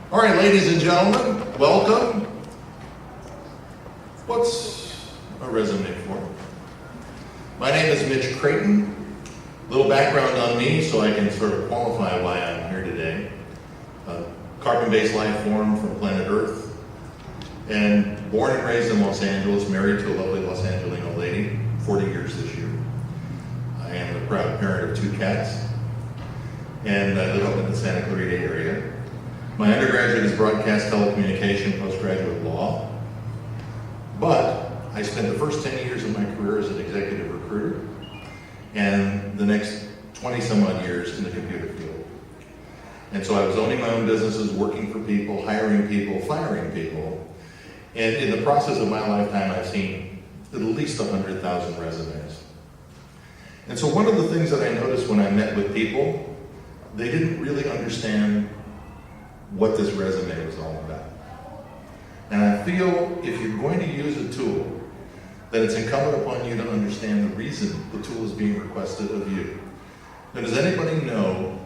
All right, ladies and gentlemen, welcome. What's a resume for? My name is Mitch Krayton. Little background on me so I can sort of qualify why I'm here today. Carbon-based life form from planet Earth. And born and raised in Los Angeles, married to a lovely Los Angelino lady, 40 years this year. I am the proud parent of 2 cats. And I live up in the Santa Clarita area. My undergraduate is broadcast telecommunication, postgraduate law. But I spent the first 10 years of my career as an executive recruiter and the next 20 some odd years in the computer field. And so I was owning my own businesses, working for people, hiring people, firing people. And in the process of my lifetime, I've seen at least 100,000 resumes. And so one of the things that I noticed when I met with people, they didn't really understand what this resume was all about. And I feel if you're going to use a tool, then it's incumbent upon you to understand the reason the tool is being requested of you. Now, does anybody know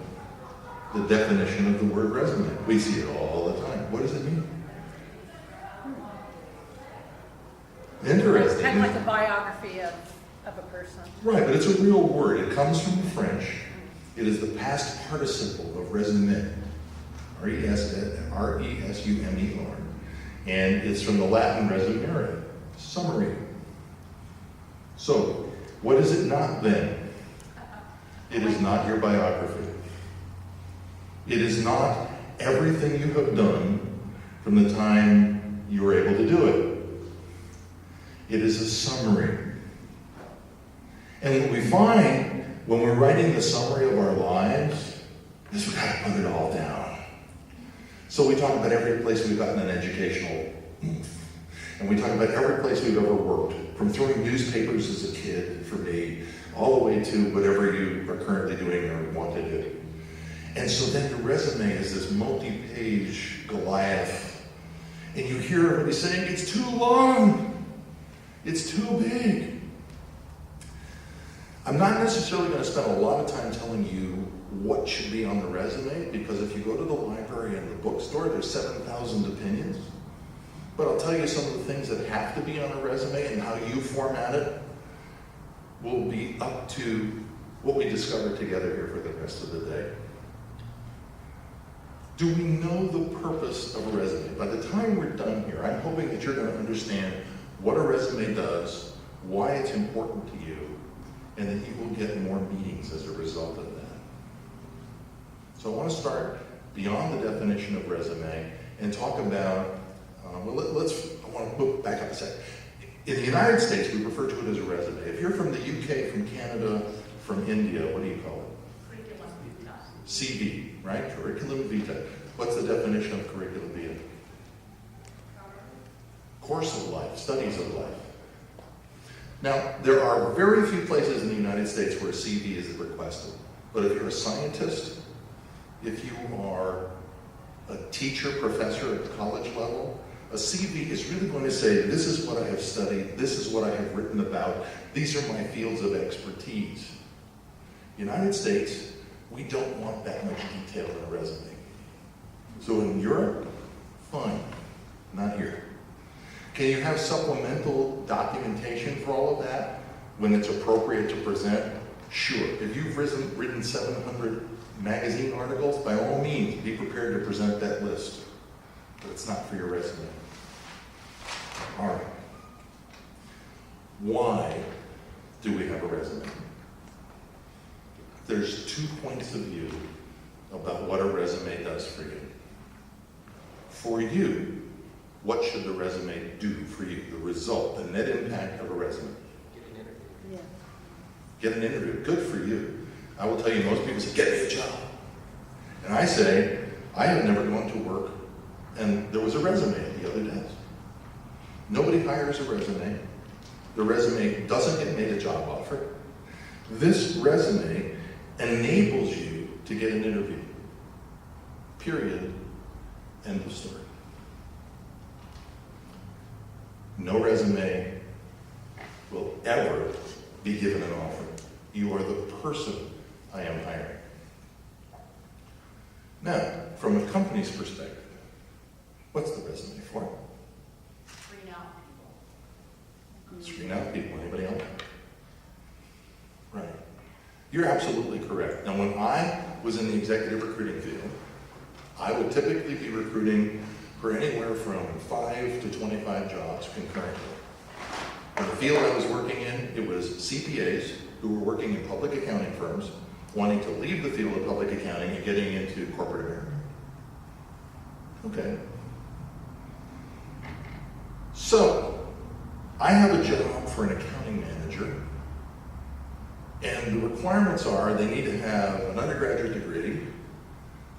the definition of the word resume? We see it all the time. What does it mean? Interesting. Kind of like a biography of a person. Right, but it's a real word. It comes from the French. It is the past participle of resume, R-E-S-U-M-E-R. And it's from the Latin resumere, summary. So, what is it not then? It is not your biography. It is not everything you have done from the time you were able to do it. It is a summary. And what we find when we're writing the summary of our lives is we've got to put it all down. So we talk about every place we've gotten an educational oomph. And we talk about every place we've ever worked, from throwing newspapers as a kid, for me, all the way to whatever you are currently doing or want to do. And so then the resume is this multi-page Goliath. And you hear everybody saying, it's too long. It's too big. I'm not necessarily going to spend a lot of time telling you what should be on the resume, because if you go to the library and the bookstore, there's 7,000 opinions. But I'll tell you some of the things that have to be on a resume, and how you format it will be up to what we discover together here for the rest of the day. Do we know the purpose of a resume? By the time we're done here, I'm hoping that you're going to understand what a resume does, why it's important to you, and that you will get more meetings as a result of that. So I want to start beyond the definition of resume and talk about, I want to move back up a second. In the United States, we refer to it as a resume. If you're from the UK, from Canada, from India, what do you call it? Curriculum vitae. CV, right? Curriculum vitae. What's the definition of curriculum vitae? Course of life, studies of life. Now, there are very few places in the United States where a CV is requested. But if you're a scientist, if you are a teacher, professor at the college level, a CV is really going to say, this is what I have studied, this is what I have written about, these are my fields of expertise. United States, we don't want that much detail in a resume. So in Europe, fine, not here. Can you have supplemental documentation for all of that when it's appropriate to present? Sure. If you've written 700 magazine articles, by all means, be prepared to present that list. But it's not for your resume. All right. Why do we have a resume? There's 2 points of view about what a resume does for you. For you, what should the resume do for you? The result, the net impact of a resume. Get an interview. Yeah. Get an interview. Good for you. I will tell you, most people say, get me a job. And I say, I have never gone to work and there was a resume at the other desk. Nobody hires a resume. The resume doesn't get made a job offer. This resume enables you to get an interview. Period. End of story. No resume will ever be given an offer. You are the person I am hiring. Now, from a company's perspective, What's the resume for? Screen out people. Screen out people. Anybody else? Right. You're absolutely correct. Now, when I was in the executive recruiting field, I would typically be recruiting for anywhere from 5 to 25 jobs concurrently. In the field I was working in, it was CPAs who were working in public accounting firms, wanting to leave the field of public accounting and getting into corporate America. Okay. So, I have a job for an accounting manager, and the requirements are they need to have an undergraduate degree,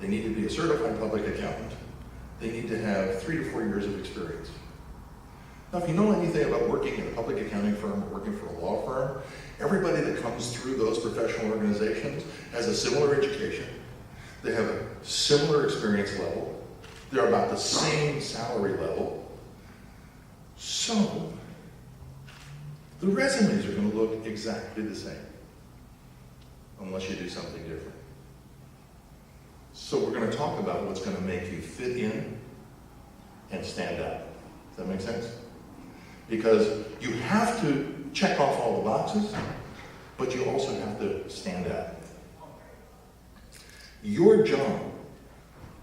they need to be a certified public accountant, they need to have 3 to 4 years of experience. Now, if you know anything about working in a public accounting firm or working for a law firm, everybody that comes through those professional organizations has a similar education. They have a similar experience level. They're about the same salary level. So, the resumes are going to look exactly the same, unless you do something different. So we're going to talk about what's going to make you fit in and stand out. Does that make sense? Because you have to check off all the boxes, but you also have to stand out. Your job,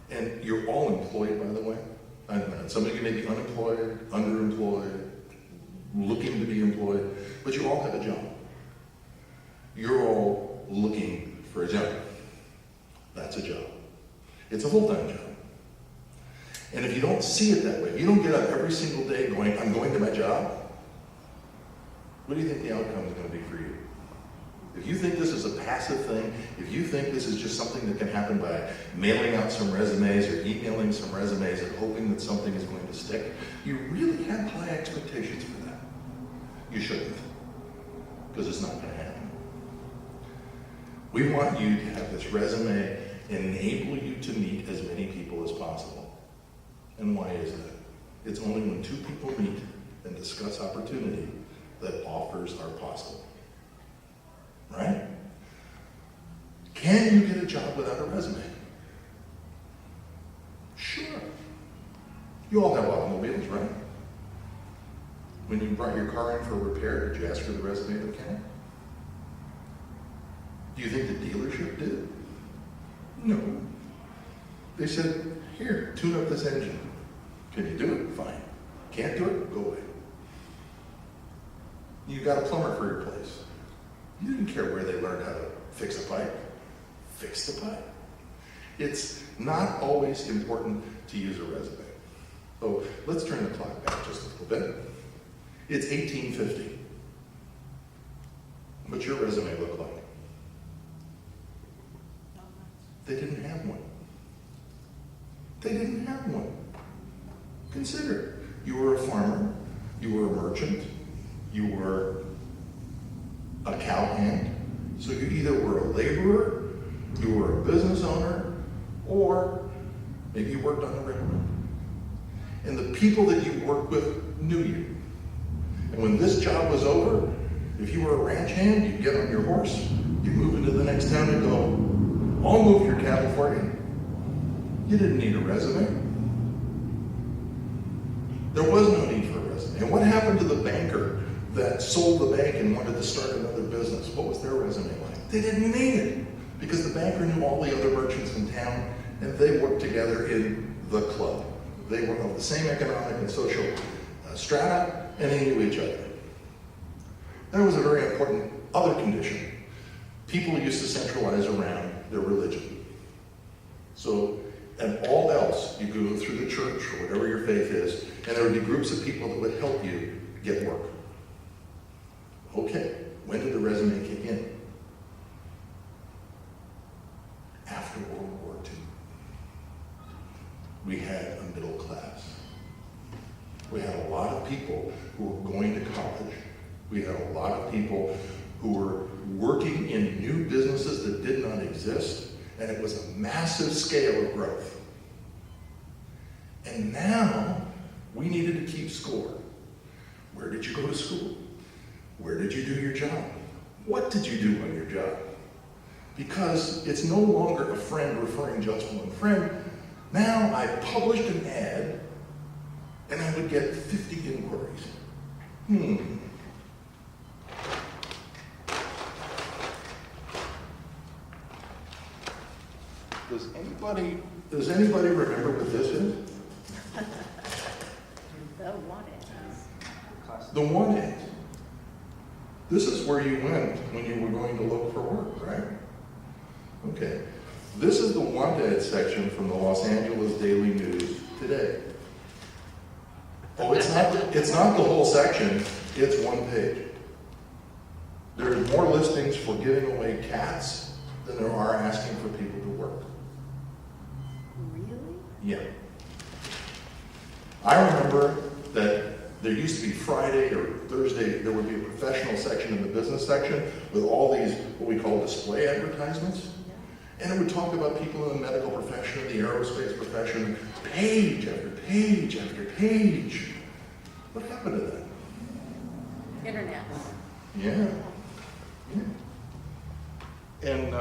and you're all employed, by the way. Some of you may be unemployed, underemployed, looking to be employed, but you all have a job. You're all looking for a job. That's a job. It's a full-time job. And if you don't see it that way, if you don't get up every single day going, I'm going to my job, what do you think the outcome is going to be for you? If you think this is a passive thing, if you think this is just something that can happen by mailing out some resumes or emailing some resumes and hoping that something is going to stick, you really have high expectations for that. You shouldn't, because it's not going to happen. We want you to have this resume enable you to meet as many people as possible. And why is that? It's only when 2 people meet and discuss opportunity that offers are possible. Right? Can you get a job without a resume? Sure. You all have automobiles, right? When you brought your car in for repair, did you ask for the resume of the mechanic? Do you think the dealership did? No. They said, here, tune up this engine. Can you do it? Fine. Can't do it? Go away. You got a plumber for your place. You didn't care where they learned how to fix a pipe. Fix the pipe. It's not always important to use a resume. So let's turn the clock back just a little bit. It's 1850. What's your resume look like? They didn't have one. They didn't have one. Consider, you were a farmer, you were a merchant, you were a cowhand. So you either were a laborer, you were a business owner, or maybe you worked on the railroad. And the people that you worked with knew you. And when this job was over, if you were a ranch hand, you'd get on your horse, you'd move into the next town and go, I'll move your cattle for you. You didn't need a resume. There was no need for a resume. And what happened to the banker that sold the bank and wanted to start another business? What was their resume like? They didn't need it because the banker knew all the other merchants in town and they worked together in the club. They were of the same economic and social strata and they knew each other. There was a very important other condition. People used to centralize around their religion. So, and all else, you go through the church or whatever your faith is, and there would be groups of people that would help you get work. Okay, when did the resume kick in? After World War II. We had a middle class. We had a lot of people who were going to college. We had a lot of people who were working in new businesses that did not exist. And it was a massive scale of growth. And now, we needed to keep score. Where did you go to school? Where did you do your job? What did you do on your job? Because it's no longer a friend referring just one friend. Now, I published an ad and I would get 50 inquiries. Does anybody remember what this is? The one it. The one it. This is where you went when you were going to look for work, right? Okay. This is the wanted section from the Los Angeles Daily News today. Oh, it's not the whole section, it's one page. There's more listings for giving away cats than there are asking for people to work. Really? Yeah. I remember that there used to be Friday or Thursday, there would be a professional section in the business section with all these, what we call display advertisements. And it would talk about people in the medical profession, the aerospace profession, page after page after page. What happened to that? Internet. Yeah. And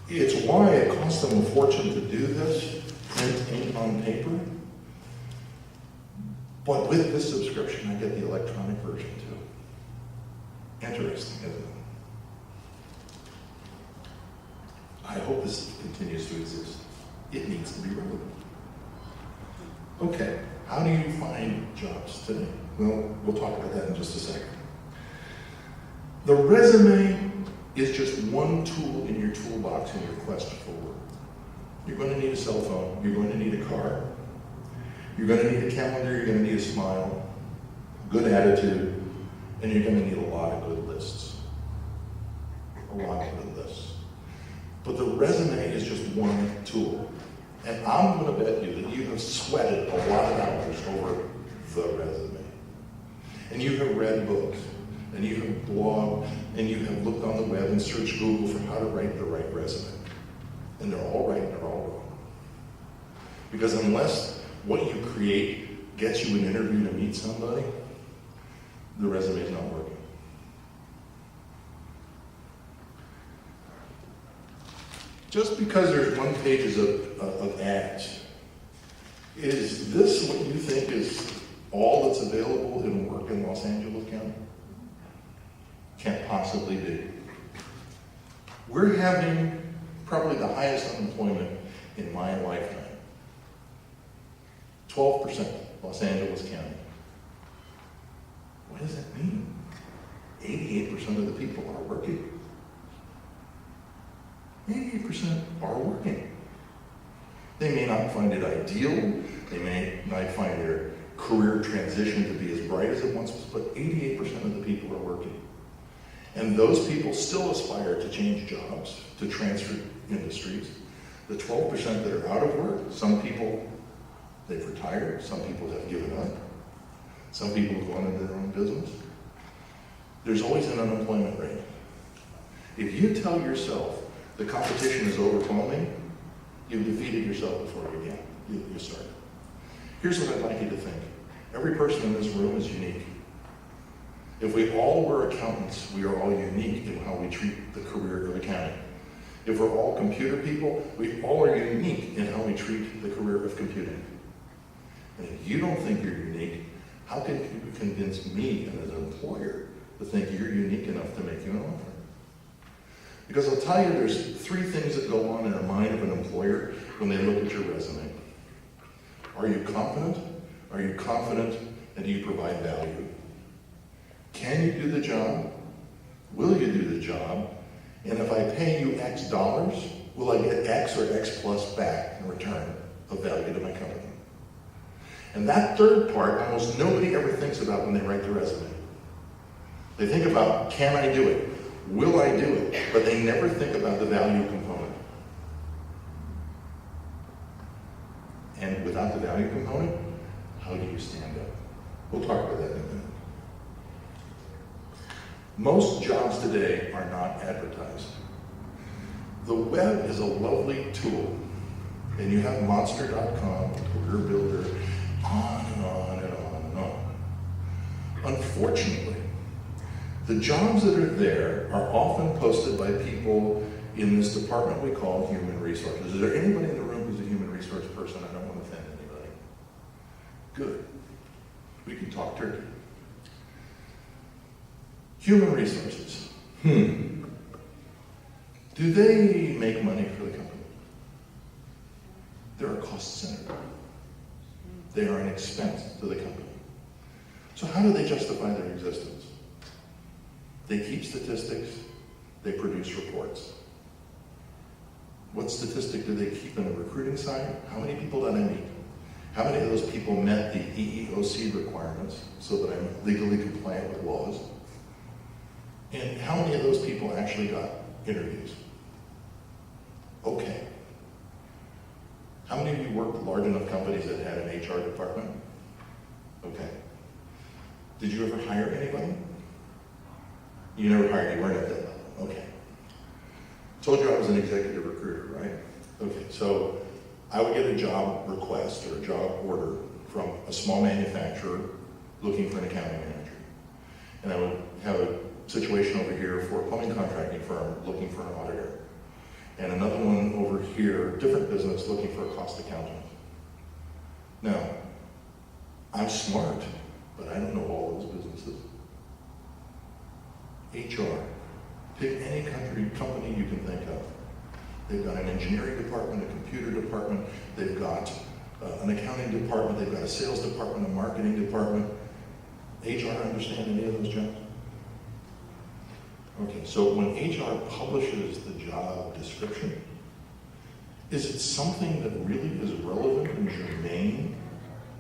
it's why it costs them a fortune to do this, print ink on paper. But with this subscription, I get the electronic version too. Interesting, isn't it? I hope this continues to exist. It needs to be relevant. Okay, how do you find jobs today? Well, we'll talk about that in just a second. The resume is just one tool in your toolbox in your quest for work. You're going to need a cell phone, you're going to need a car, you're going to need a calendar, you're going to need a smile, good attitude, and you're going to need a lot of good lists. A lot of good lists. But the resume is just one tool. And I'm going to bet you that you have sweated a lot of hours over the resume. And you have read books, and you have blogged, and you have looked on the web and searched Google for how to write the right resume. And they're all right and they're all wrong. Because unless what you create gets you an interview to meet somebody, the resume is not working. Just because there's one pages of ads, is this what you think is all that's available in work in Los Angeles County? Can't possibly be. We're having probably the highest unemployment in my lifetime. 12% Los Angeles County. What does that mean? 88% of the people are working. 88% are working. They may not find it ideal, they may not find their career transition to be as bright as it once was, but 88% of the people are working. And those people still aspire to change jobs, to transfer industries. The 12% that are out of work, some people, they've retired, some people have given up, some people have gone into their own business. There's always an unemployment rate. If you tell yourself the competition is overwhelming, you've defeated yourself before you start. Here's what I'd like you to think. Every person in this room is unique. If we all were accountants, we are all unique in how we treat the career of accounting. If we're all computer people, we all are unique in how we treat the career of computing. And if you don't think you're unique, how can you convince me as an employer to think you're unique enough to make you an offer? Because I'll tell you, there's three things that go on in the mind of an employer when they look at your resume. Are you competent? Are you confident? And do you provide value? Can you do the job? Will you do the job? And if I pay you X dollars, will I get X or X plus back in return of value to my company? And that third part, almost nobody ever thinks about when they write the resume. They think about, can I do it? Will I do it? But they never think about the value component. And without the value component, how do you stand up? We'll talk about that in a minute. Most jobs today are not advertised. The web is a lovely tool. And you have monster.com, Career Builder, on and on and on and on. Unfortunately, the jobs that are there are often posted by people in this department we call human resources. Is there anybody in the room who's a human resource person? I don't want to offend anybody. Human resources. Do they make money for the company? They're a cost center. They are an expense to the company. So how do they justify their existence? They keep statistics, they produce reports. What statistic do they keep on the recruiting side? How many people did I meet? How many of those people met the EEOC requirements so that I'm legally compliant with laws? And how many of those people actually got interviews? Okay. How many of you worked at large enough companies that had an HR department? Okay. Did you ever hire anybody? You never hired, you weren't at that level. Okay. Told you I was an executive recruiter, right? Okay, so I would get a job request or a job order from a small manufacturer looking for an accounting manager. And I would have a situation over here for a plumbing contracting firm looking for an auditor. And another one over here, different business, looking for a cost accountant. Now, I'm smart, but I don't know all those businesses. HR. Pick any company you can think of. They've got an engineering department, a computer department, they've got an accounting department, they've got a sales department, a marketing department. HR understand any of those jobs? Okay, so when HR publishes the job description, is it something that really is relevant and germane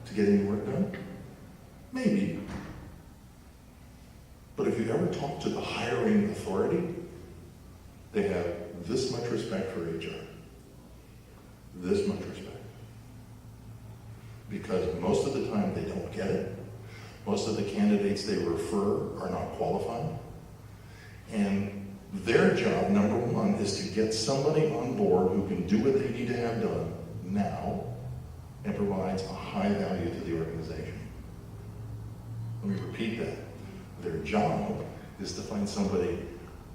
to getting the work done? Maybe. But if you ever talk to the hiring authority, they have this much respect for HR. This much respect. Because most of the time they don't get it. Most of the candidates they refer are not qualified. And their job, number one, is to get somebody on board who can do what they need to have done now and provides a high value to the organization. Let me repeat that. Their job is to find somebody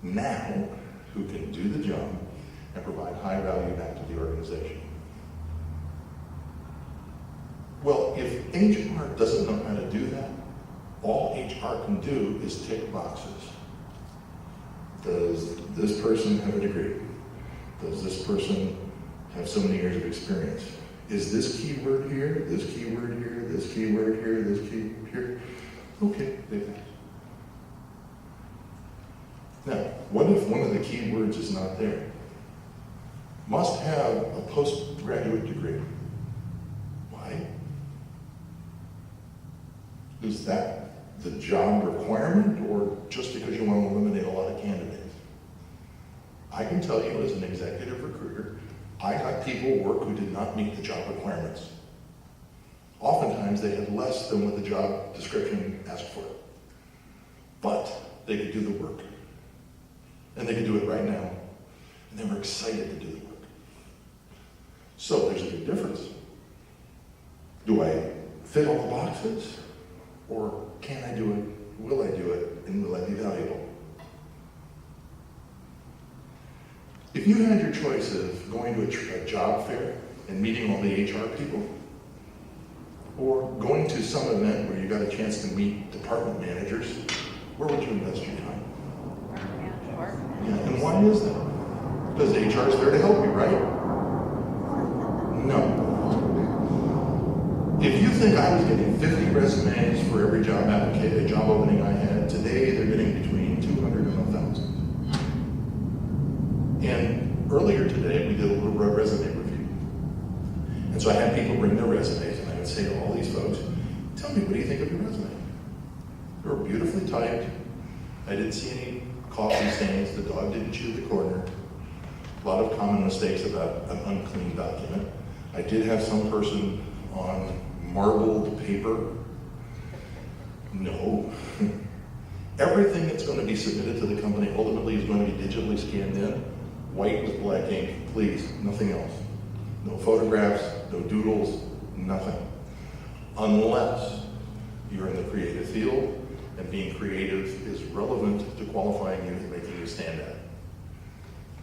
now who can do the job and provide high value back to the organization. Well, if HR doesn't know how to do that, all HR can do is tick boxes. Does this person have a degree? Does this person have so many years of experience? Is this keyword here, this keyword here, this keyword here, this key here? Okay, they pass. Now, what if one of the keywords is not there? Must have a postgraduate degree. Why? Is that the job requirement, or just because you want to eliminate a lot of candidates? I can tell you as an executive recruiter, I got people work who did not meet the job requirements. Oftentimes they had less than what the job description asked for. But they could do the work. And they could do it right now. And they were excited to do the work. So there's a big difference. Do I fit all the boxes? Or can I do it? Will I do it? And will I be valuable? If you had your choice of going to a job fair and meeting all the HR people, or going to some event where you got a chance to meet department managers, where would you invest your time? Yeah, and why is that? Because HR is there to help you, right? No. If you think I was getting 50 resumes for every job opening I had, today they're getting between 200 and 1,000. And earlier today, we did a little resume review. And so I had people bring their resumes, and I would say to all these folks, tell me, what do you think of your resume? They were beautifully typed. I didn't see any coffee stains. The dog didn't chew the corner. A lot of common mistakes about an unclean document. I did have some person on marbled paper. No. Everything that's going to be submitted to the company ultimately is going to be digitally scanned in, white with black ink, please, nothing else. No photographs, no doodles, nothing. Unless you're in the creative field and being creative is relevant to qualifying you and making you stand out.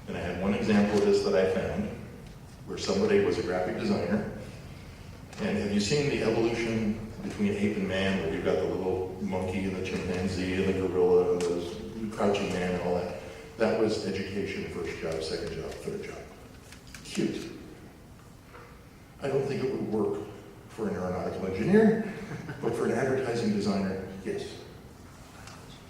And I had one example of this that I found where somebody was a graphic designer. And have you seen the evolution between ape and man, where you've got the little monkey and the chimpanzee and the gorilla and those you crouching man and all that. That was education, first job, second job, third job. Cute. I don't think it would work for an aeronautical engineer, but for an advertising designer, yes.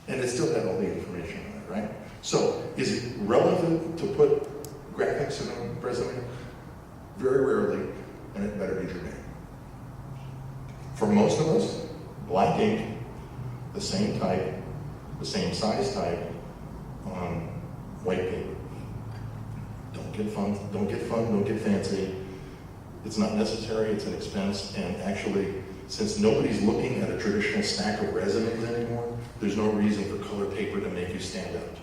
And it still had all the information on it, right? So, is it relevant to put graphics in a resume? Very rarely, and it better be germane. For most of us, black ink, the same type, the same size type, on white paper. Don't get fun, don't get fancy. It's not necessary, it's an expense, and actually, since nobody's looking at a traditional stack of resumes anymore, there's no reason for colored paper to make you stand out.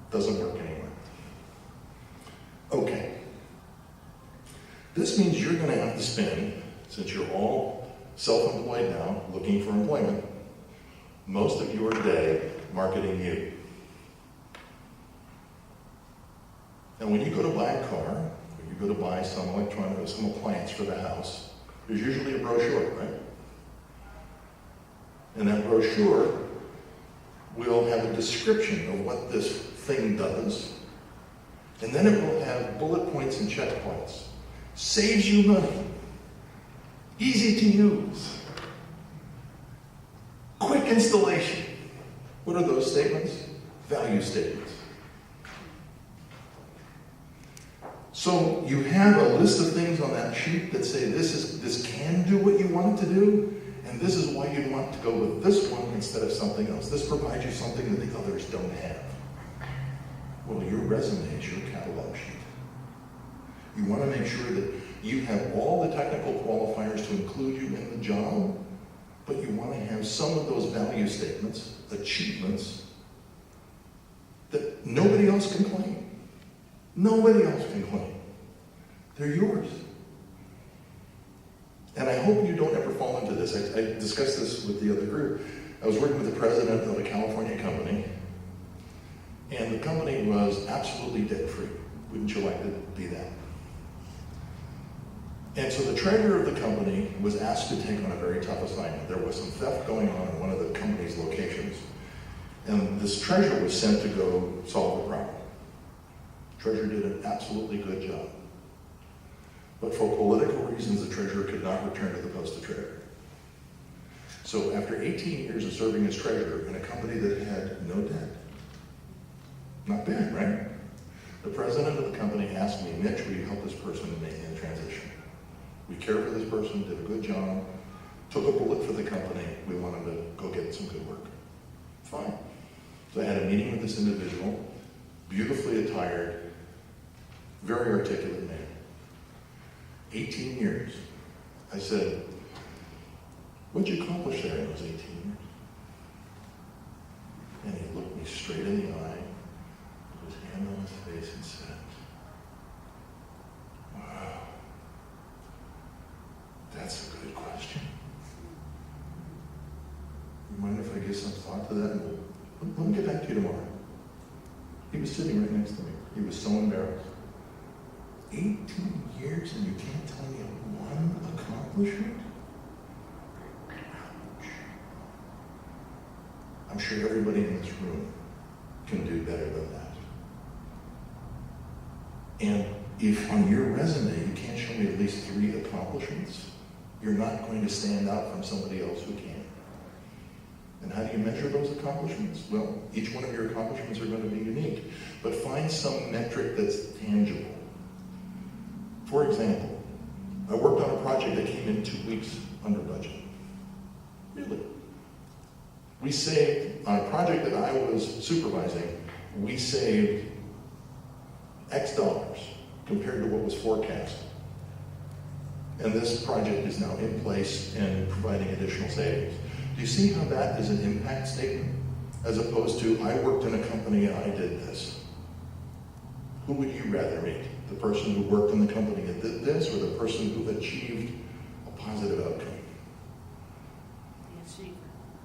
Doesn't work anymore. Okay. This means you're going to have to spend, since you're all self-employed now, looking for employment, most of your day marketing you. And when you go to buy a car, or you go to buy some electronic or some appliance for the house, there's usually a brochure, right? And that brochure will have a description of what this thing does, and then it will have bullet points and checkpoints. Saves you money. Easy to use. Quick installation. What are those statements? Value statements. So you have a list of things on that sheet that say this can do what you want it to do, and this is why you'd want to go with this one instead of something else. This provides you something that the others don't have. Well, your resume is your catalog sheet. You want to make sure that you have all the technical qualifiers to include you in the job, but you want to have some of those value statements, achievements, that nobody else can claim. Nobody else can claim. They're yours. And I hope you don't ever fall into this. I discussed this with the other group. I was working with the president of a California company, and the company was absolutely debt-free. Wouldn't you like to be that? And so the treasurer of the company was asked to take on a very tough assignment. There was some theft going on in one of the company's locations. And this treasurer was sent to go solve the problem. The treasurer did an absolutely good job. But for political reasons, the treasurer could not return to the post of treasurer. So after 18 years of serving as treasurer in a company that had no debt, not bad, right? The president of the company asked me, Mitch, will you help this person make the transition? We care for this person, did a good job, took a bullet for the company, we want him to go get some good work. Fine. So I had a meeting with this individual, beautifully attired, very articulate man. 18 years. I said, what'd you accomplish there in those 18 years? And he looked me straight in the eye, put his hand on his face and said, wow, that's a good question. You mind if I give some thought to that? Let me get back to you tomorrow. He was sitting right next to me. He was so embarrassed. 18 years and you can't tell me one accomplishment? Ouch. I'm sure everybody in this room can do better than that. And if on your resume you can't show me at least 3 accomplishments, you're not going to stand out from somebody else who can. And how do you measure those accomplishments? Well, each one of your accomplishments are going to be unique, but find some metric that's tangible. For example, I worked on a project that came in 2 weeks under budget. Really? We saved, on a project that I was supervising, we saved X dollars compared to what was forecast. And this project is now in place and providing additional savings. Do you see how that is an impact statement? As opposed to, I worked in a company and I did this. Who would you rather meet? The person who worked in the company that did this, or the person who achieved a positive outcome? The achiever.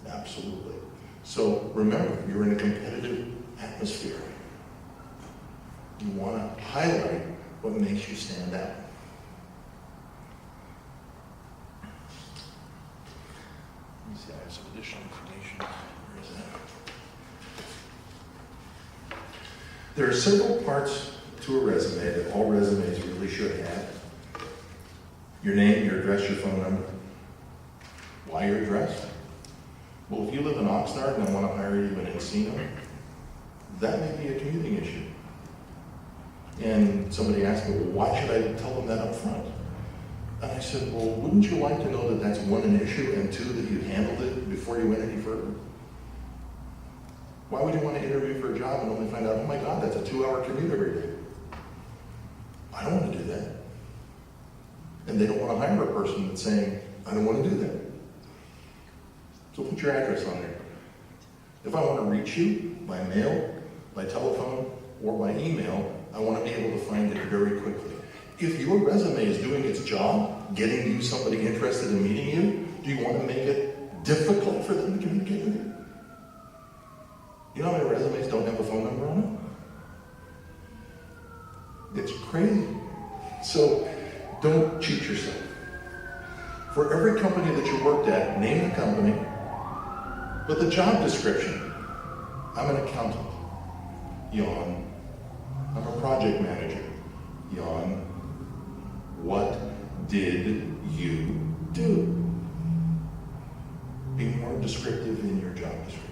Absolutely. So remember, you're in a competitive atmosphere. You want to highlight what makes you stand out. Let me see, I have some additional information. Where is that? There are several parts to a resume that all resumes really should have. Your name, your address, your phone number. Why your address? Well, if you live in Oxnard and I want to hire you in Encino, that may be a commuting issue. And somebody asked me, well, why should I tell them that up front? And I said, well, wouldn't you like to know that that's one, an issue, and two, that you handled it before you went any further? Why would you want to interview for a job and only find out, oh my God, that's a 2-hour commute every day? I don't want to do that. And they don't want to hire a person that's saying, I don't want to do that. So put your address on there. If I want to reach you by mail, by telephone, or by email, I want to be able to find it very quickly. If your resume is doing its job, getting you somebody interested in meeting you, do you want to make it difficult for them to communicate with you? You know how many resumes don't have a phone number on it? It's crazy. So don't cheat yourself. For every company that you worked at, name the company, but the job description. I'm an accountant. Yawn. I'm a project manager. Yawn. What did you do? Be more descriptive in your job description.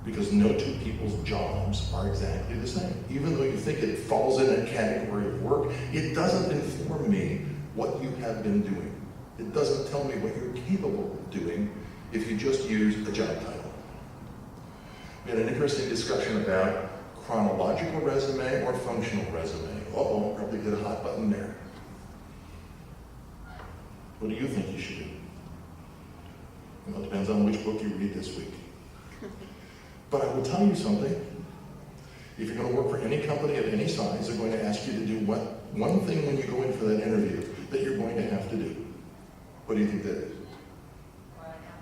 Because no two people's jobs are exactly the same. Even though you think it falls in a category of work, it doesn't inform me what you have been doing. It doesn't tell me what you're capable of doing if you just use a job title. We had an interesting discussion about chronological resume or functional resume. Uh-oh, probably hit a hot button there. What do you think you should do? Well, it depends on which book you read this week. But I will tell you something. If you're going to work for any company of any size, they're going to ask you to do one thing when you go in for that interview that you're going to have to do. What do you think that is?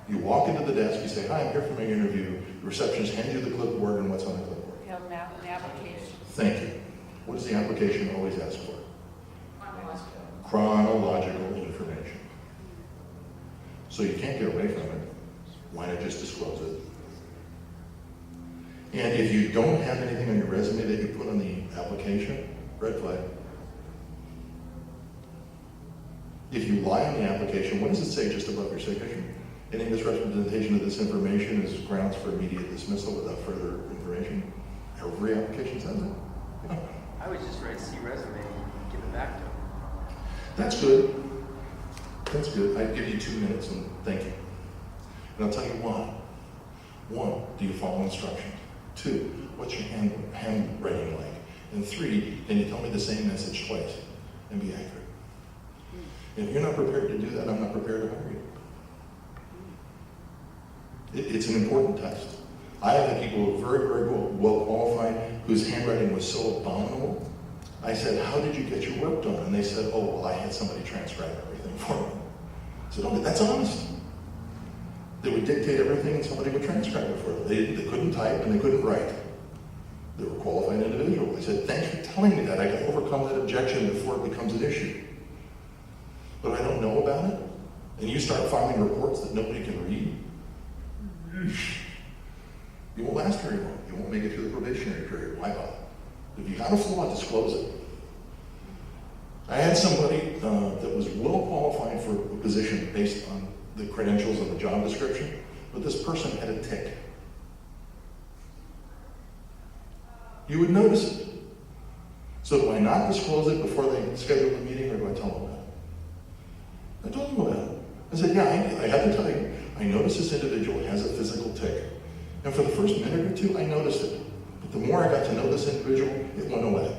You walk into the desk, you say, hi, I'm here for my interview. The receptionist hands you the clipboard, and what's on the clipboard? An application. Thank you. What does the application always ask for? Chronological information. So you can't get away from it. Why not just disclose it? And if you don't have anything on your resume that you put on the application, red flag. If you lie on the application, what does it say just above your signature? Any misrepresentation of this information is grounds for immediate dismissal without further information. Every application says it. Yeah. I would just write C resume and give it back to them. That's good. That's good. I'd give you 2 minutes and thank you. And I'll tell you why. 1, do you follow instructions? 2, what's your handwriting like? And 3, can you tell me the same message twice and be accurate? And if you're not prepared to do that, I'm not prepared to hire you. It's an important test. I have had people who are very, very well qualified whose handwriting was so abominable. I said, how did you get your work done? And they said, oh, well, I had somebody transcribe everything for me. I said, okay, that's honest. They would dictate everything and somebody would transcribe it for them. They couldn't type and they couldn't write. They were a qualified individual. I said, thanks for telling me that. I can overcome that objection before it becomes an issue. But I don't know about it. And you start filing reports that nobody can read. You won't last very long. You won't make it through the probationary period. Why bother? If you got a flaw, disclose it. I had somebody that was well qualified for a position based on the credentials and the job description, but this person had a tick. You would notice it. So do I not disclose it before they schedule the meeting, or do I tell them about it? I told them about it. I said, yeah, I had to tell you. I noticed this individual has a physical tick. And for the first minute or 2, I noticed it. But the more I got to know this individual, it went away.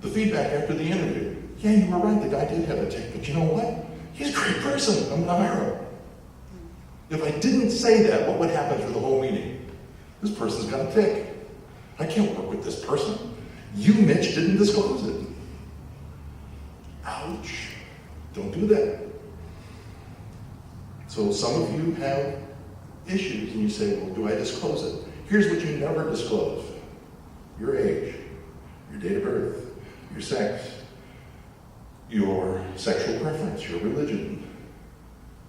The feedback after the interview, yeah, you were right, the guy did have a tick, but you know what? He's a great person, I'm gonna hire him. If I didn't say that, what would happen through the whole meeting? This person's got a tick. I can't work with this person. You, Mitch, didn't disclose it. Ouch. Don't do that. So some of you have issues and you say, well, do I disclose it? Here's what you never disclose. Your age, your date of birth, your sex, your sexual preference, your religion.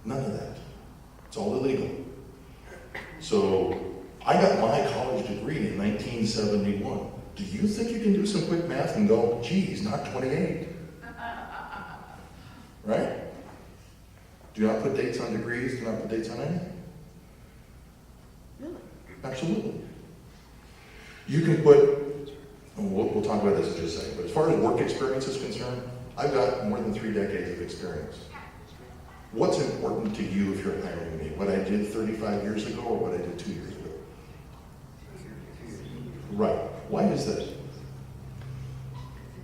None of that. It's all illegal. So I got my college degree in 1971. Do you think you can do some quick math and go, geez, not 28? Right? Do not put dates on degrees, do not put dates on anything. Really? Absolutely. You can put, we'll talk about this in just a second, but as far as work experience is concerned, I've got more than 3 decades of experience. What's important to you if you're hiring me? What I did 35 years ago or what I did 2 years ago? Right. Why is that? It's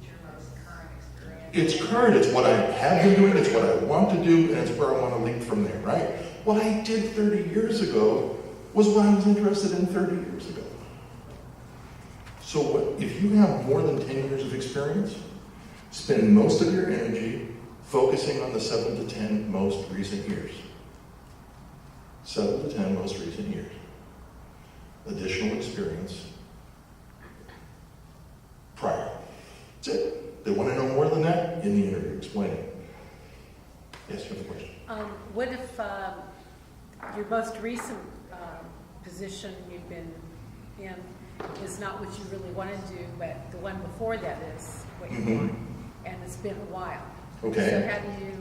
your most current experience. It's current, it's what I have been doing, it's what I want to do, and it's where I want to leap from there, right? What I did 30 years ago was what I was interested in 30 years ago. So what, if you have more than 10 years of experience, spend most of your energy focusing on the 7 to 10 most recent years. 7 to 10 most recent years. Additional experience prior. That's it. They want to know more than that in the interview. Explain it. Yes, you have a question. What if your most recent position you've been in is not what you really want to do, but the one before that is what you want, and it's been a while. Okay. So how do you...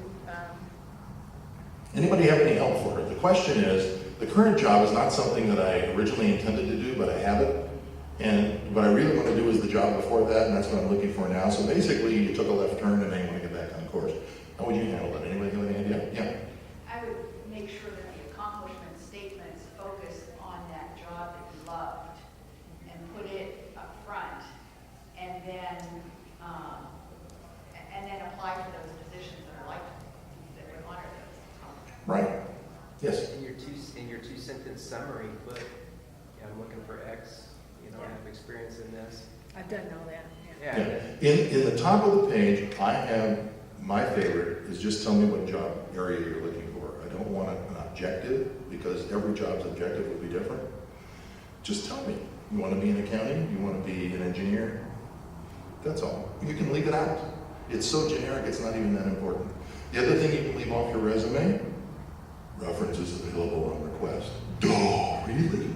Anybody have any help for her? The question is, the current job is not something that I originally intended to do, but I have it. And what I really want to do is the job before that, and that's what I'm looking for now. So basically, you took a left turn and now you want to get back on course. How would you handle that? Anybody have any idea? Yeah. I would make sure that the accomplishment statements focus on that job that you loved and put it up front, and then apply for those positions that are like that would honor those accomplishments. Right. Yes. In your 2-sentence summary, put, I'm looking for X, I have experience in this. I've done all that. Yeah. In the top of the page, I have my favorite is just tell me what job area you're looking for. I don't want an objective because every job's objective will be different. Just tell me. You want to be in accounting? You want to be an engineer? That's all. You can leave it out. It's so generic, it's not even that important. The other thing you can leave off your resume, references available on request. Oh, really?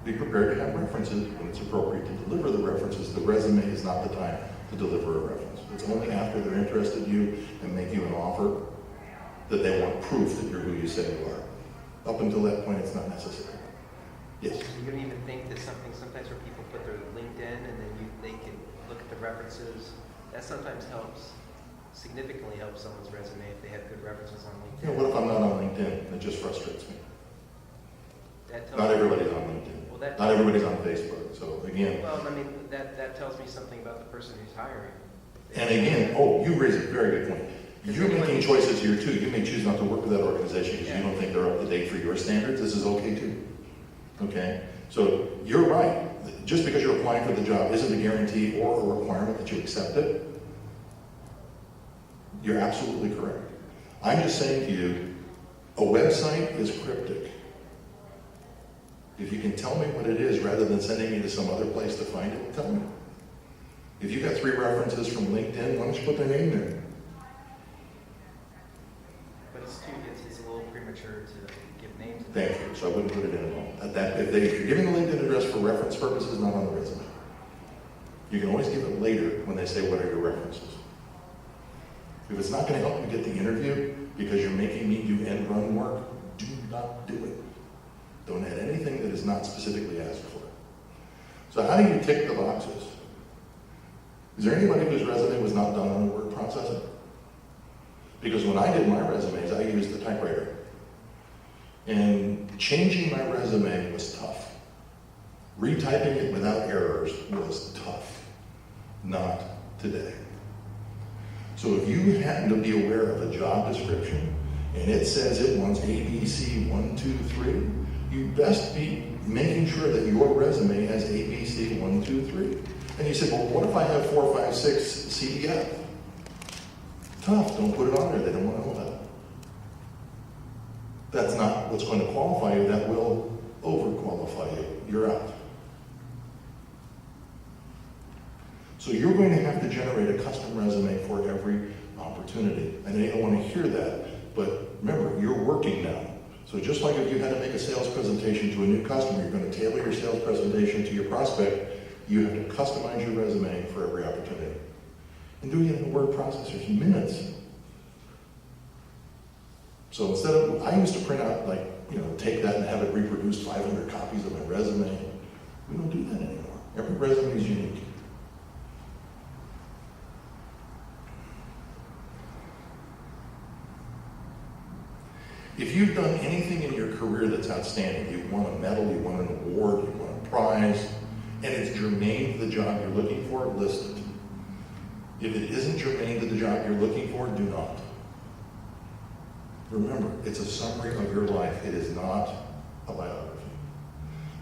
Be prepared to have references when it's appropriate to deliver the references. The resume is not the time to deliver a reference. It's only after they're interested in you and make you an offer that they want proof that you're who you say you are. Up until that point, it's not necessary. Yes? You don't even think that sometimes where people put their LinkedIn and then they can look at the references, that sometimes significantly helps someone's resume if they have good references on LinkedIn. Yeah, what if I'm not on LinkedIn? It just frustrates me. That Not everybody's on LinkedIn. Not everybody's on Facebook. So again. Well, that tells me something about the person who's hiring. And again, you raise a very good point. You're making choices here too. You may choose not to work with that organization because you don't think they're up to date for your standards. This is okay too. Okay? So you're right. Just because you're applying for the job isn't a guarantee or a requirement that you accept it. You're absolutely correct. I'm just saying to you, a website is cryptic. If you can tell me what it is rather than sending me to some other place to find it, tell me. If you got 3 references from LinkedIn, why don't you put their name there? But it's a little premature to give names. Thank you. So I wouldn't put it in at all. If you're giving a LinkedIn address for reference purposes, not on the resume. You can always give it later when they say, what are your references? If it's not going to help you get the interview because you're making me do end run work, do not do it. Don't add anything that is not specifically asked for. So how do you tick the boxes? Is there anybody whose resume was not done on word processing? Because when I did my resumes, I used the typewriter. And changing my resume was tough. Retyping it without errors was tough. Not today. So if you happen to be aware of a job description and it says it wants ABC 1, 2, 3, you best be making sure that your resume has ABC 1, 2, 3. And you say, well, what if I have 4, 5, 6 CDF? Tough, don't put it on there, they don't want to know that. That's not what's going to qualify you, that will overqualify you. You're out. So you're going to have to generate a custom resume for every opportunity. I know you don't want to hear that, but Remember, you're working now. So just like if you had to make a sales presentation to a new customer, you're going to tailor your sales presentation to your prospect, you have to customize your resume for every opportunity. And doing it in a word processor is minutes. So instead of, I used to print out, like, take that and have it reproduce 500 copies of my resume. We don't do that anymore. Every resume is unique. If you've done anything in your career that's outstanding, you won a medal, you won an award, you won a prize, and it's germane to the job you're looking for, list it. If it isn't germane to the job you're looking for, do not. Remember, it's a summary of your life. It is not a biography.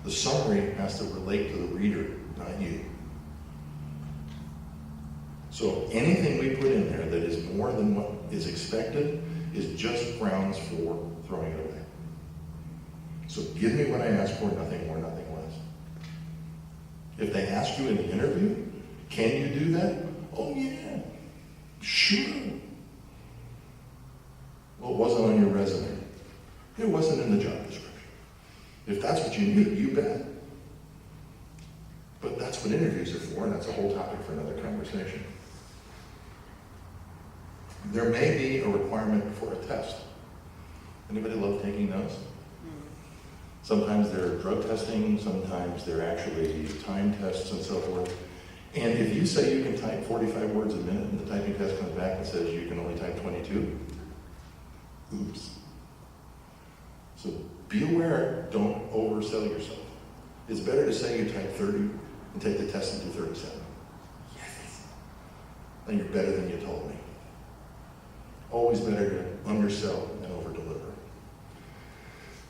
The summary has to relate to the reader, not you. So anything we put in there that is more than what is expected is just grounds for throwing it away. So give me what I ask for, nothing more, nothing less. If they ask you in the interview, can you do that? Oh yeah, sure. Well, it wasn't on your resume. It wasn't in the job description. If that's what you need, you bet. But that's what interviews are for, and that's a whole topic for another conversation. There may be a requirement for a test. Anybody love taking those? Sometimes they're drug testing, sometimes they're actually time tests and so forth. And if you say you can type 45 words a minute and the typing test comes back and says you can only type 22, oops. So be aware, don't oversell yourself. It's better to say you type 30 and take the test and do 37. Yes. Then you're better than you told me. Always better to undersell than overdeliver.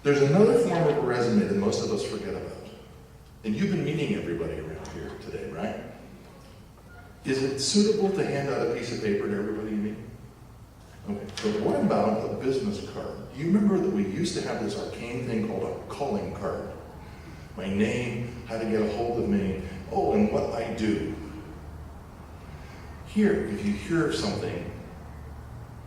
There's another form of a resume that most of us forget about. And you've been meeting everybody around here today, right? Is it suitable to hand out a piece of paper to everybody you meet? Okay, so what about a business card? Do you remember that we used to have this arcane thing called a calling card? My name, how to get a hold of me, oh, and what I do. Here, if you hear of something,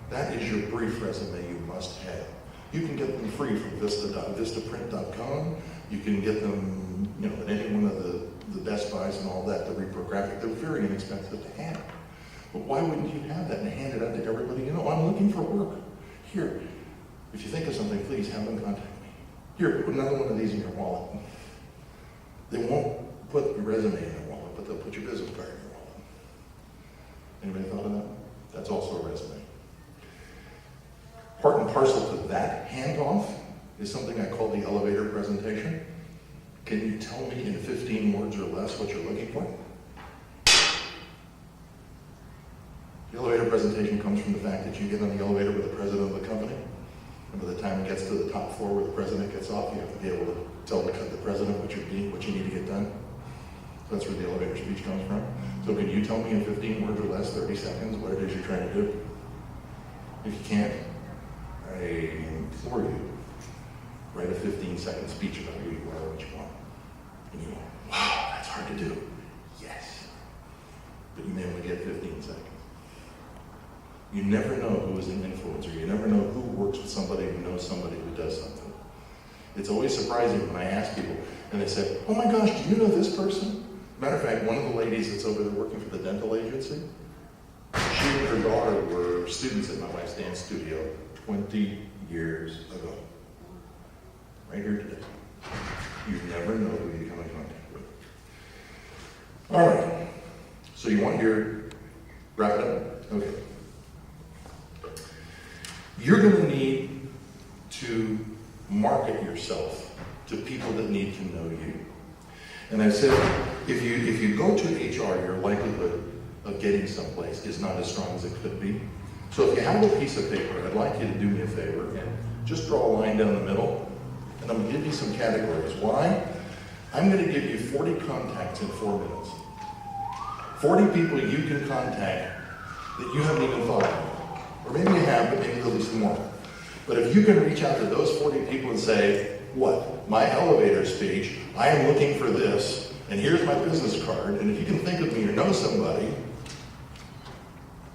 that is your brief resume you must have. You can get them free from vistaprint.com. You can get them, at any one of the Best Buys and all that, the reprographic. They're very inexpensive to have. But why wouldn't you have that and hand it out to everybody? I'm looking for work. Here, if you think of something, please have them contact me. Here, put another one of these in your wallet. They won't put your resume in their wallet, but they'll put your business card in your wallet. Anybody thought of that? That's also a resume. Part and parcel to that handoff is something I call the elevator presentation. Can you tell me in 15 words or less what you're looking for? The elevator presentation comes from the fact that you get on the elevator with the president of the company, and by the time it gets to the top floor where the president gets off, you have to be able to tell the president what you need to get done. So that's where the elevator speech comes from. So can you tell me in 15 words or less, 30 seconds, what it is you're trying to do? If you can't, I implore you, write a 15-second speech about who you are and what you want. And you go, wow, that's hard to do. Yes. But you may only get 15 seconds. You never know who is an influencer. You never know who works with somebody who knows somebody who does something. It's always surprising when I ask people, and they say, oh my gosh, do you know this person? Matter of fact, one of the ladies that's over there working for the dental agency, she and her daughter were students at my wife's dance studio 20 years ago. Right here today. You never know who you come in contact with. All right. So you want your wrap it up? Okay. You're going to need to market yourself to people that need to know you. And I said, if you go to HR, your likelihood of getting someplace is not as strong as it could be. So if you have a piece of paper, I'd like you to do me a favor. Just draw a line down the middle, and I'm going to give you some categories. Why? I'm going to give you 40 contacts in 4 minutes. 40 people you can contact that you haven't even thought of. Or maybe you have, but maybe there'll be some more. But if you can reach out to those 40 people and say, what? My elevator speech, I am looking for this, and here's my business card, and if you can think of me or know somebody,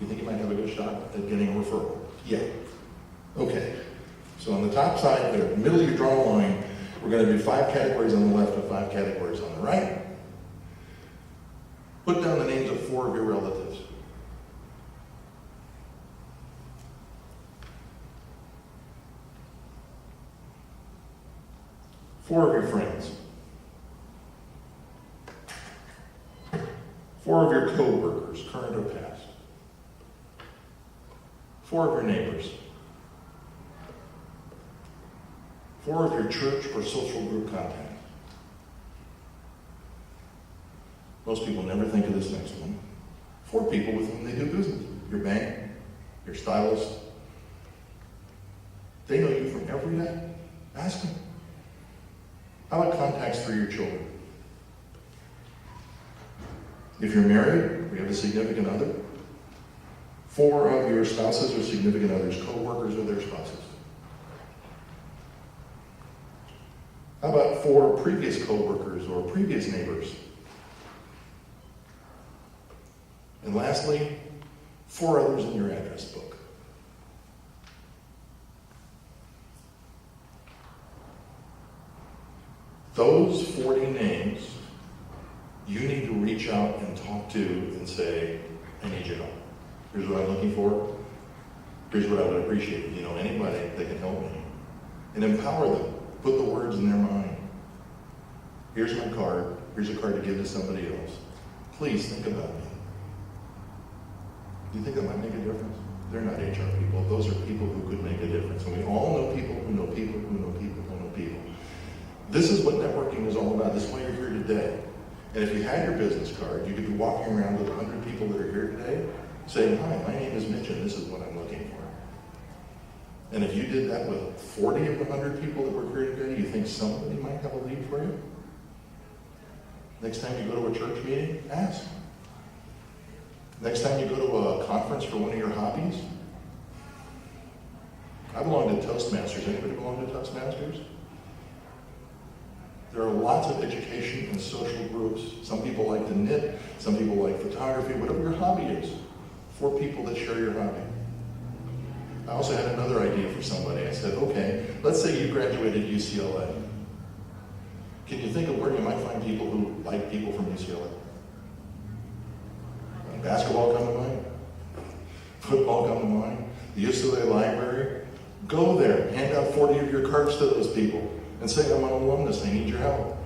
you think you might have a good shot at getting a referral? Yeah. Okay. So on the top side, the middle you draw a line, we're going to do 5 categories on the left and 5 categories on the right. Put down the names of 4 of your relatives. Four of your friends. 4 of your co-workers, current or past. 4 of your neighbors. 4 of your church or social group contacts. Most people never think of this next one. 4 people with whom they do business. Your bank, your stylist. They know you from every day. Ask them. How about contacts for your children? If you're married, we have a significant other. 4 of your spouses or significant others, co-workers or their spouses. How about 4 previous co-workers or previous neighbors? And lastly, 4 others in your address book. Those 40 names, you need to reach out and talk to and say, I need your help. Here's what I'm looking for. Here's what I would appreciate. If you know anybody that can help me. And empower them. Put the words in their mind. Here's my card. Here's a card to give to somebody else. Please think about me. Do you think that might make a difference? They're not HR people. Those are people who could make a difference. And we all know people who know people who know people who know people. This is what networking is all about. This is why you're here today. And if you had your business card, you could be walking around with 100 people that are here today saying, hi, my name is Mitch and this is what I'm looking for. And if you did that with 40 of the 100 people that were here today, you think somebody might have a lead for you? Next time you go to a church meeting, ask. Next time you go to a conference for one of your hobbies, I belong to Toastmasters. Anybody belong to Toastmasters? There are lots of education and social groups. Some people like to knit, some people like photography, whatever your hobby is, for people that share your hobby. I also had another idea for somebody. I said, okay, let's say you graduated UCLA. Can you think of where you might find people who like people from UCLA? Basketball come to mind? Football come to mind? The UCLA library? Go there, hand out 40 of your cards to those people and say, I'm an alumnus, I need your help.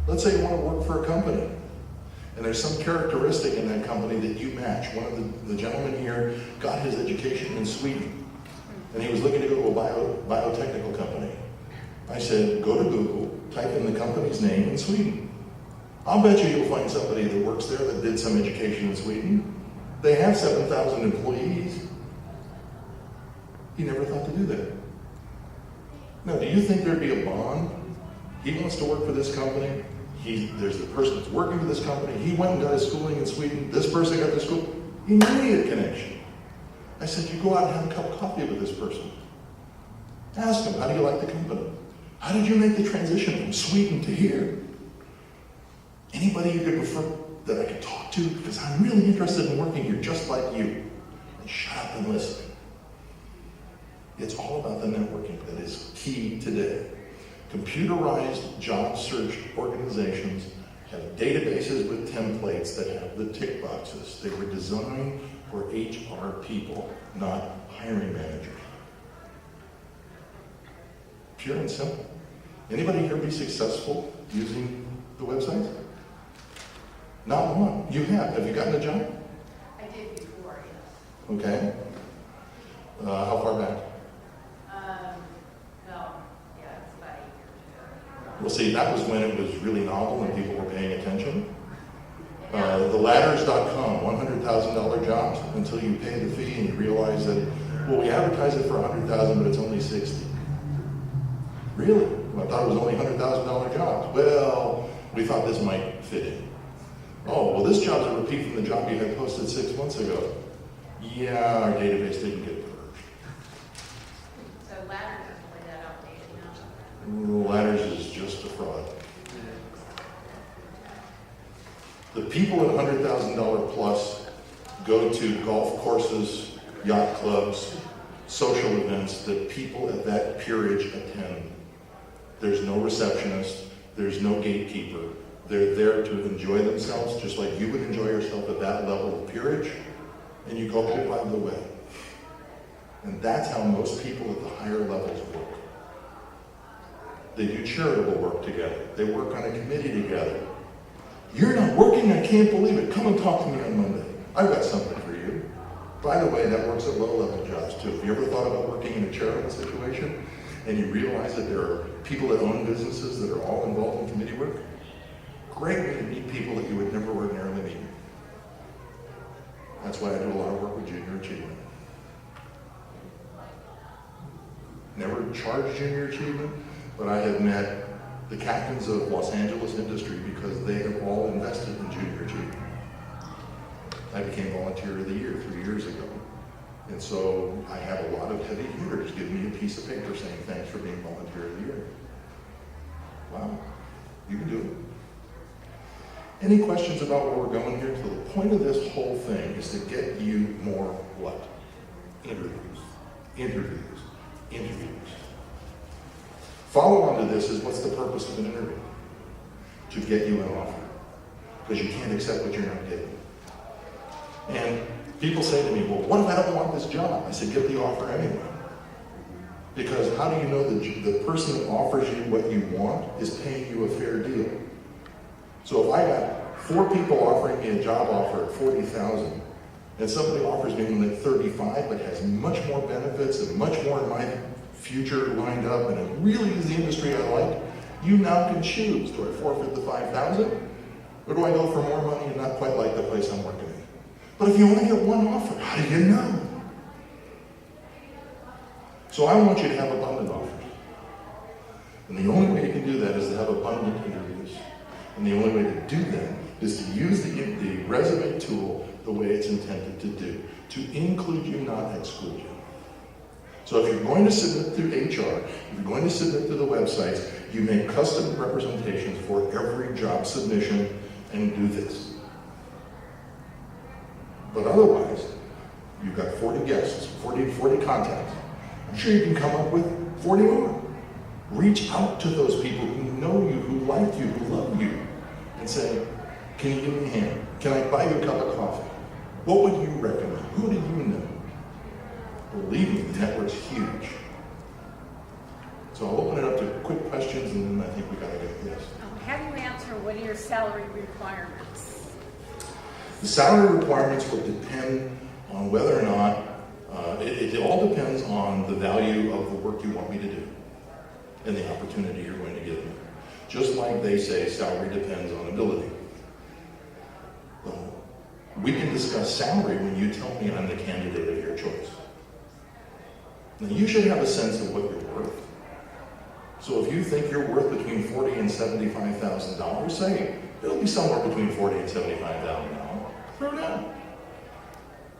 Let's say you want to work for a company and there's some characteristic in that company that you match. One of the gentlemen here got his education in Sweden and he was looking to go to a biotechnical company. I said, go to Google, type in the company's name in Sweden. I'll bet you'll find somebody that works there that did some education in Sweden. They have 7,000 employees. He never thought to do that. Now, do you think there'd be a bond? He wants to work for this company. There's the person that's working for this company. He went and got his schooling in Sweden. This person got the school. Immediate connection. I said, you go out and have a cup of coffee with this person. Ask them, how do you like the company? How did you make the transition from Sweden to here? Anybody you could refer that I could talk to? Because I'm really interested in working here just like you. And shut up and listen. It's all about the networking that is key today. Computerized job search organizations have databases with templates that have the tick boxes. They were designed for HR people, not hiring managers. Pure and simple. Anybody here be successful using the website? Not one. You have. Have you gotten a job? I did before, yes. Okay. How far back? It's about 8 years ago. Well, see, that was when it was really novel and people were paying attention. Theladders.com, $100,000 jobs until you pay the fee and you realize that, well, we advertise it for $100,000, but it's only $60,000. Really? Well, I thought it was only $100,000 jobs. Well, we thought this might fit in. Oh, well, this job's a repeat from the job you had posted 6 months ago. Yeah, our database didn't get purged. So Ladders is really that outdated now. Ladders is just a fraud. The people at $100,000 plus go to golf courses, yacht clubs, social events that people at that peerage attend. There's no receptionist, there's no gatekeeper. They're there to enjoy themselves just like you would enjoy yourself at that level of peerage. And you go, oh, by the way. And that's how most people at the higher levels work. They do charitable work together. They work on a committee together. You're not working? I can't believe it. Come and talk to me on Monday. I've got something for you. By the way, that works at low-level jobs too. Have you ever thought about working in a charitable situation and you realize that there are people that own businesses that are all involved in committee work? Great way to meet people that you would never ordinarily meet. That's why I do a lot of work with Junior Achievement. Never charged Junior Achievement, but I have met the captains of Los Angeles industry because they have all invested in Junior Achievement. I became Volunteer of the Year 3 years ago. And so I have a lot of heavy hitters give me a piece of paper saying, thanks for being Volunteer of the Year. Wow, you can do it. Any questions about where we're going here? So the point of this whole thing is to get you more what? Interviews, interviews, interviews. Follow on to this is what's the purpose of an interview? To get you an offer. Because you can't accept what you're not getting. And people say to me, well, what if I don't want this job? I said, get the offer anyway. Because how do you know that the person that offers you what you want is paying you a fair deal? So if I got 4 people offering me a job offer at $40,000, and somebody offers me one at $35,000 but has much more benefits and much more in my future lined up, and it really is the industry I like, you now can choose. Do I forfeit the $5,000? Or do I go for more money and not quite like the place I'm working in? But if you only get one offer, how do you know? So I want you to have abundant offers. And the only way you can do that is to have abundant interviews. And the only way to do that is to use the resume tool the way it's intended to do, to include you, not exclude you. So if you're going to submit through HR, if you're going to submit to the websites, you make custom representations for every job submission and do this. But otherwise, you've got 40 guests, 40 contacts. I'm sure you can come up with 40 more. Reach out to those people who know you, who like you, who love you, and say, can you give me a hand? Can I buy you a cup of coffee? What would you recommend? Who do you know? Believe me, the network's huge. So I'll open it up to quick questions, and then I think we got to get this. How do you answer what are your salary requirements? The salary requirements will depend on whether or not, it all depends on the value of the work you want me to do and the opportunity you're going to give me. Just like they say, salary depends on ability. We can discuss salary when you tell me I'm the candidate of your choice. Now, you should have a sense of what you're worth. So if you think you're worth between $40,000 and $75,000, say it'll be somewhere between $40,000 and $75,000. Throw it out.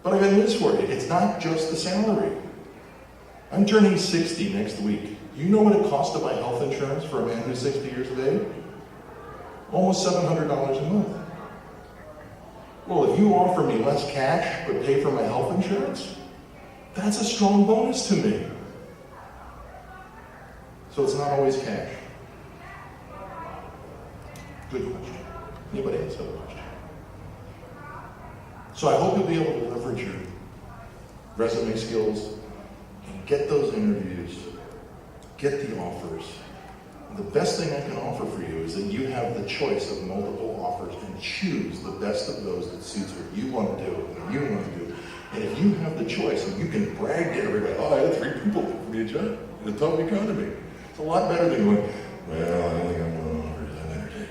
But I got news for you. It's not just the salary. I'm turning 60 next week. You know what it costs to buy health insurance for a man who's 60 years of age? Almost $700 a month. Well, if you offer me less cash but pay for my health insurance, that's a strong bonus to me. So it's not always cash. Good question. Anybody else have a question? So I hope you'll be able to leverage your resume skills and get those interviews, get the offers. And the best thing I can offer for you is that you have the choice of multiple offers and choose the best of those that suits what you want to do and what you want to do. And if you have the choice and you can brag to everybody, oh, I had 3 people give me a job in a tough economy. It's a lot better than going, well, I only got one offer, I better take it.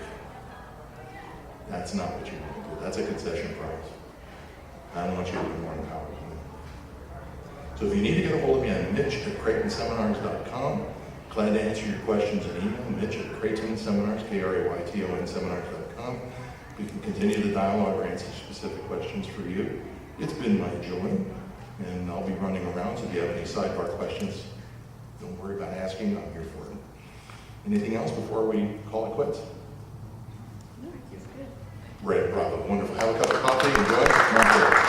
That's not what you want to do. That's a concession price. I don't want you to be more empowered than that. So if you need to get a hold of me, I'm Mitch@KraytonSeminars.com. Glad to answer your questions in email, Mitch@KraytonSeminars, Krayton Seminars.com. We can continue the dialogue or answer specific questions for you. It's been my joy, and I'll be running around, so if you have any sidebar questions, don't worry about asking, I'm here for it. Anything else before we call it quits? No, I think it's good. Right, bravo, wonderful. Have a cup of coffee, enjoy.